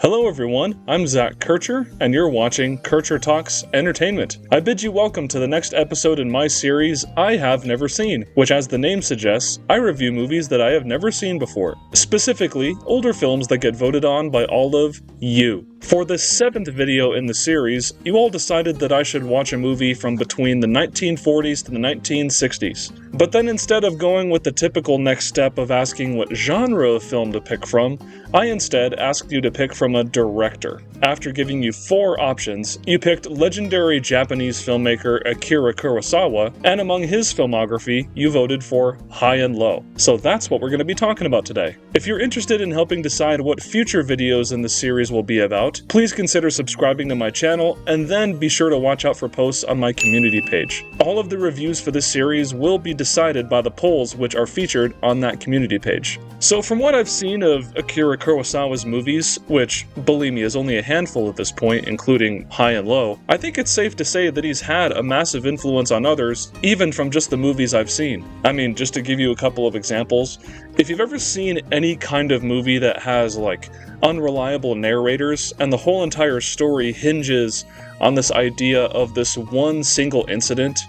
Hello everyone, I'm Zach Kircher, and you're watching Kircher Talks Entertainment. I bid you welcome to the next episode in my series, I Have Never Seen, which as the name suggests, I review movies that I have never seen before. Specifically, older films that get voted on by all of you. For the 7th video in the series, you all decided that I should watch a movie from between the 1940s to the 1960s. But then instead of going with the typical next step of asking what genre of film to pick from, I instead asked you to pick from a director. After giving you 4 options, you picked legendary Japanese filmmaker Akira Kurosawa, and among his filmography, you voted for High and Low. So that's what we're going to be talking about today. If you're interested in helping decide what future videos in the series will be about, please consider subscribing to my channel, and then be sure to watch out for posts on my community page. All of the reviews for this series will be decided by the polls which are featured on that community page. So from what I've seen of Akira Kurosawa's movies, which, believe me, is only a handful at this point, including High and Low, I think it's safe to say that he's had a massive influence on others, even from just the movies I've seen. I mean, just to give you a couple of examples, if you've ever seen any kind of movie that has, like, unreliable narrators, and the whole entire story hinges on this idea of this one single incident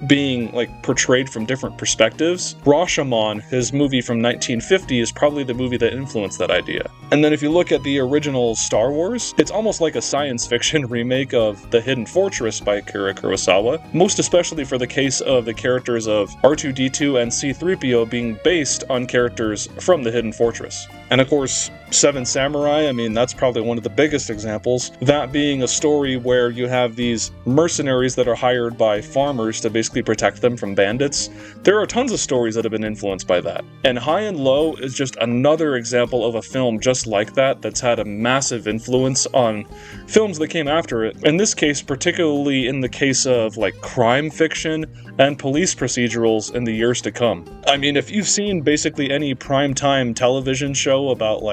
being portrayed from different perspectives, Rashomon, his movie from 1950, is probably the movie that influenced that idea. And then if you look at the original Star Wars, it's almost like a science fiction remake of The Hidden Fortress by Akira Kurosawa, most especially for the case of the characters of R2-D2 and C-3PO being based on characters from The Hidden Fortress. And of course, Seven Samurai, I mean, that's probably one of the biggest examples, that being a story where you have these mercenaries that are hired by farmers to basically protect them from bandits. There are tons of stories that have been influenced by that. And High and Low is just another example of a film just like that that's had a massive influence on films that came after it. In this case, particularly in the case of crime fiction and police procedurals in the years to come. I mean, if you've seen basically any primetime television show about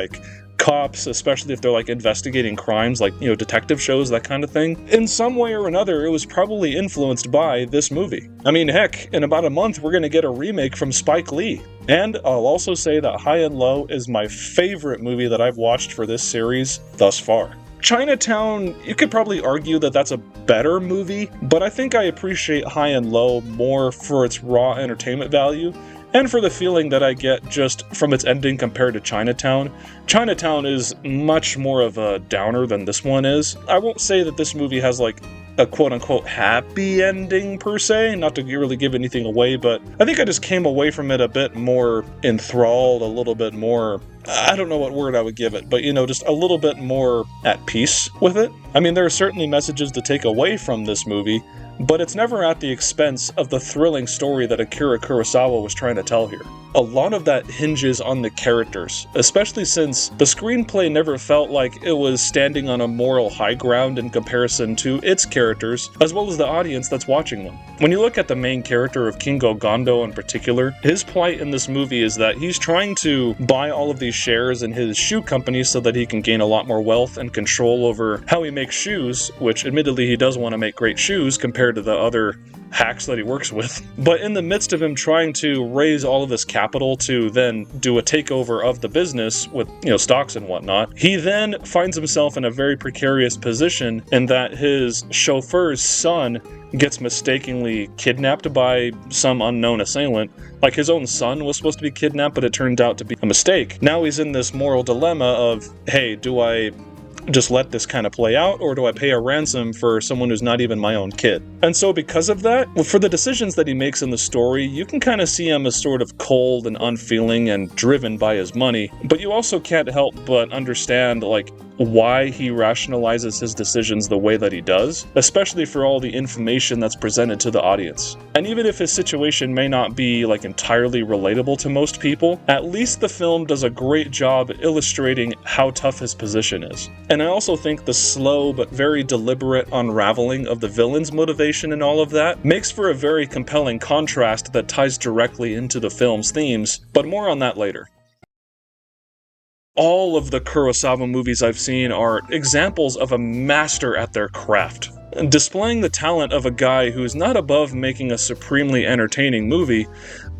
cops, especially if they're investigating crimes, detective shows, that kind of thing, in some way or another, it was probably influenced by this movie. I mean, heck, in about a month, we're going to get a remake from Spike Lee. And I'll also say that High and Low is my favorite movie that I've watched for this series thus far. Chinatown, you could probably argue that that's a better movie, but I think I appreciate High and Low more for its raw entertainment value, and for the feeling that I get just from its ending compared to Chinatown. Chinatown is much more of a downer than this one is. I won't say that this movie has a quote-unquote happy ending per se, not to really give anything away, but I think I just came away from it a bit more enthralled, a little bit more, I don't know what word I would give it, but just a little bit more at peace with it. I mean, there are certainly messages to take away from this movie, but it's never at the expense of the thrilling story that Akira Kurosawa was trying to tell here. A lot of that hinges on the characters, especially since the screenplay never felt like it was standing on a moral high ground in comparison to its characters, as well as the audience that's watching them. When you look at the main character of Kingo Gondo in particular, his plight in this movie is that he's trying to buy all of these shares in his shoe company so that he can gain a lot more wealth and control over how he makes shoes, which admittedly he does want to make great shoes compared to the other hacks that he works with. But in the midst of him trying to raise all of this capital to then do a takeover of the business with, stocks and whatnot, he then finds himself in a very precarious position in that his chauffeur's son gets mistakenly kidnapped by some unknown assailant. His own son was supposed to be kidnapped, but it turned out to be a mistake. Now he's in this moral dilemma of, hey, do I just let this kind of play out, or do I pay a ransom for someone who's not even my own kid? And so because of that, for the decisions that he makes in the story, you can kind of see him as sort of cold and unfeeling and driven by his money, but you also can't help but understand why he rationalizes his decisions the way that he does, especially for all the information that's presented to the audience. And even if his situation may not be entirely relatable to most people, at least the film does a great job illustrating how tough his position is. And I also think the slow but very deliberate unraveling of the villain's motivation in all of that makes for a very compelling contrast that ties directly into the film's themes, but more on that later. All of the Kurosawa movies I've seen are examples of a master at their craft, displaying the talent of a guy who's not above making a supremely entertaining movie,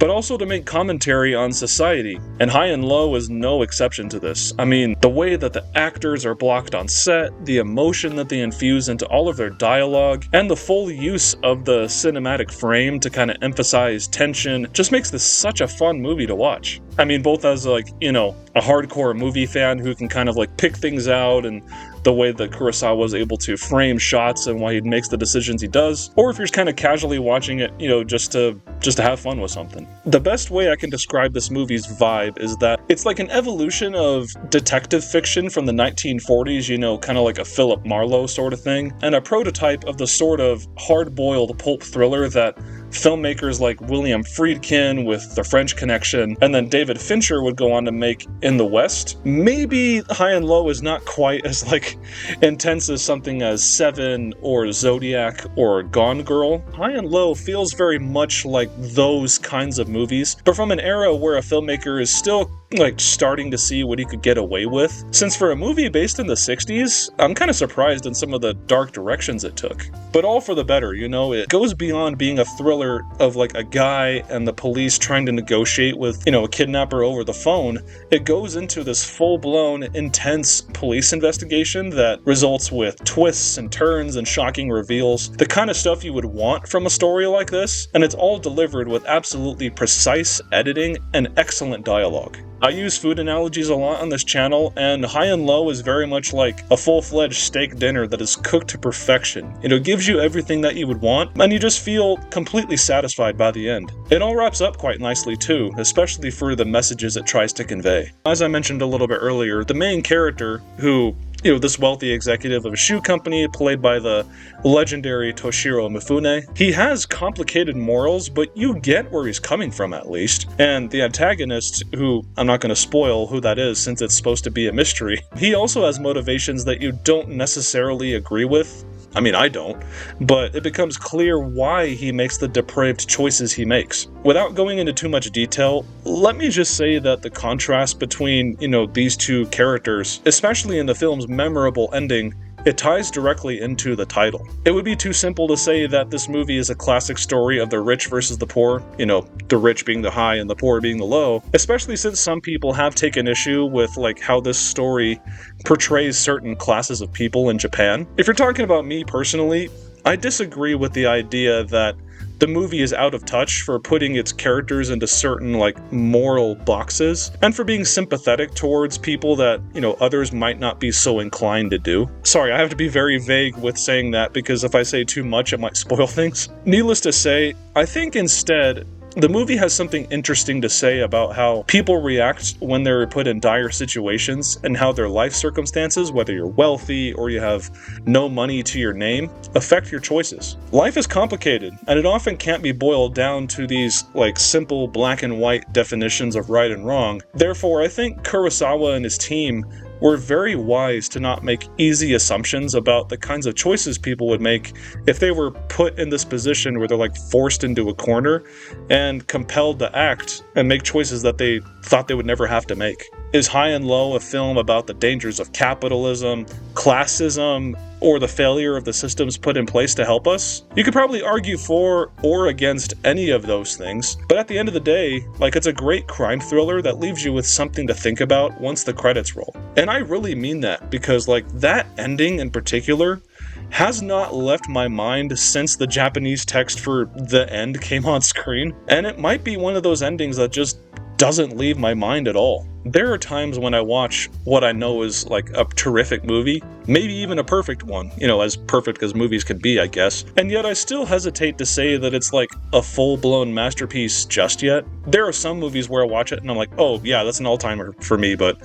but also to make commentary on society, and High and Low is no exception to this. I mean, the way that the actors are blocked on set, the emotion that they infuse into all of their dialogue, and the full use of the cinematic frame to kind of emphasize tension just makes this such a fun movie to watch. I mean, both as like, you know, a hardcore movie fan who can kind of like pick things out and the way that Kurosawa was able to frame shots and why he makes the decisions he does, or if you're just kind of casually watching it, you know, just to have fun with something. The best way I can describe this movie's vibe is that it's like an evolution of detective fiction from the 1940s, you know, kind of like a Philip Marlowe sort of thing, and a prototype of the sort of hard-boiled pulp thriller that filmmakers like William Friedkin with The French Connection and then David Fincher would go on to make in the West. Maybe High and Low is not quite as like intense as something as Seven or Zodiac or Gone Girl. High and Low feels very much like those kinds of movies, but from an era where a filmmaker is still like starting to see what he could get away with. Since for a movie based in the 60s, I'm kind of surprised in some of the dark directions it took. But all for the better, you know, it goes beyond being a thriller of like a guy and the police trying to negotiate with, you know, a kidnapper over the phone. It goes into this full-blown, intense police investigation that results with twists and turns and shocking reveals, the kind of stuff you would want from a story like this, and it's all delivered with absolutely precise editing and excellent dialogue. I use food analogies a lot on this channel, and High and Low is very much like a full-fledged steak dinner that is cooked to perfection. It gives you everything that you would want, and you just feel completely satisfied by the end. It all wraps up quite nicely too, especially for the messages it tries to convey. As I mentioned a little bit earlier, the main character, who, you know, this wealthy executive of a shoe company played by the legendary Toshiro Mifune. He has complicated morals, but you get where he's coming from at least. And the antagonist, who I'm not going to spoil who that is since it's supposed to be a mystery, he also has motivations that you don't necessarily agree with. I mean, I don't, but it becomes clear why he makes the depraved choices he makes. Without going into too much detail, let me just say that the contrast between, you know, these two characters, especially in the film's memorable ending, it ties directly into the title. It would be too simple to say that this movie is a classic story of the rich versus the poor, you know, the rich being the high and the poor being the low, especially since some people have taken issue with like how this story portrays certain classes of people in Japan. If you're talking about me personally, I disagree with the idea that the movie is out of touch for putting its characters into certain like moral boxes and for being sympathetic towards people that, you know, others might not be so inclined to do. Sorry, I have to be very vague with saying that because if I say too much, it might spoil things. Needless to say, I think instead, the movie has something interesting to say about how people react when they're put in dire situations and how their life circumstances, whether you're wealthy or you have no money to your name, affect your choices. Life is complicated, and it often can't be boiled down to these like simple black and white definitions of right and wrong. Therefore, I think Kurosawa and his team were very wise to not make easy assumptions about the kinds of choices people would make if they were put in this position where they're like forced into a corner and compelled to act and make choices that they thought they would never have to make. Is High and Low a film about the dangers of capitalism, classism, or the failure of the systems put in place to help us? You could probably argue for or against any of those things, but at the end of the day, like, it's a great crime thriller that leaves you with something to think about once the credits roll. And I really mean that, because like that ending in particular has not left my mind since the Japanese text for the end came on screen, and it might be one of those endings that just doesn't leave my mind at all. There are times when I watch what I know is like a terrific movie, maybe even a perfect one, you know, as perfect as movies can be, I guess, and yet I still hesitate to say that it's like a full-blown masterpiece just yet. There are some movies where I watch it and I'm like, oh yeah, that's an all-timer for me, but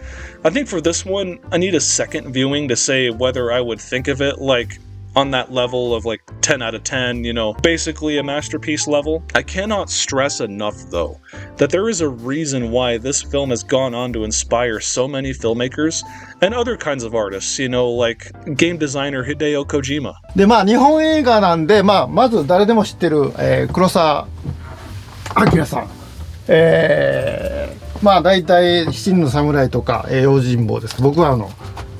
I think for this one, I need a second viewing to say whether I would think of it like on that level of like 10 out of 10, you know, basically a masterpiece level. I cannot stress enough, though, that there is a reason why this film has gone on to inspire so many filmmakers and other kinds of artists, you know, like game designer Hideo Kojima. で、日本映画なんで、まず誰でも知ってる、黒澤明さん。大体七人の侍とか、用心棒です。僕は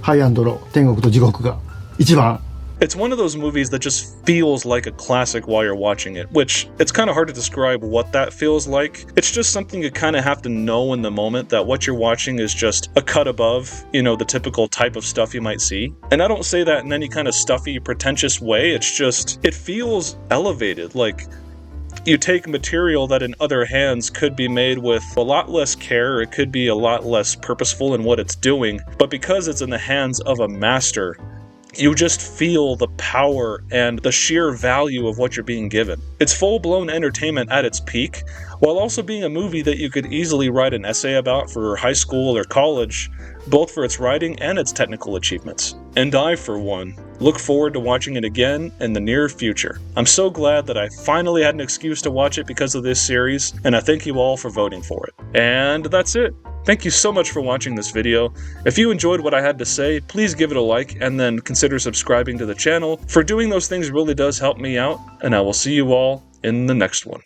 ハイアンドロー、天国と地獄が一番 It's one of those movies that just feels like a classic while you're watching it, which it's kind of hard to describe what that feels like. It's just something you kind of have to know in the moment that what you're watching is just a cut above, the typical type of stuff you might see. And I don't say that in any kind of stuffy, pretentious way. It's just, it feels elevated. Like, you take material that in other hands could be made with a lot less care, it could be a lot less purposeful in what it's doing, but because it's in the hands of a master, you just feel the power and the sheer value of what you're being given. It's full-blown entertainment at its peak, while also being a movie that you could easily write an essay about for high school or college, both for its writing and its technical achievements. And I, for one, look forward to watching it again in the near future. I'm so glad that I finally had an excuse to watch it because of this series, and I thank you all for voting for it. And that's it. Thank you so much for watching this video. If you enjoyed what I had to say, please give it a like and then consider subscribing to the channel. For doing those things really does help me out, and I will see you all in the next one.